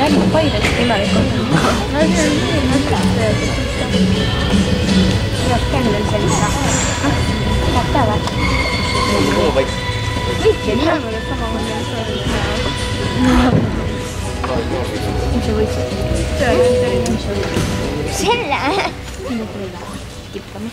Räägime Paidest võimalikult. No see on nii mõttes. Tuleb kändel sellise. Tahab päeva. Võitsi, nii on mulle sama mõttes. Mis sa võitsid? Selle! Kipkame.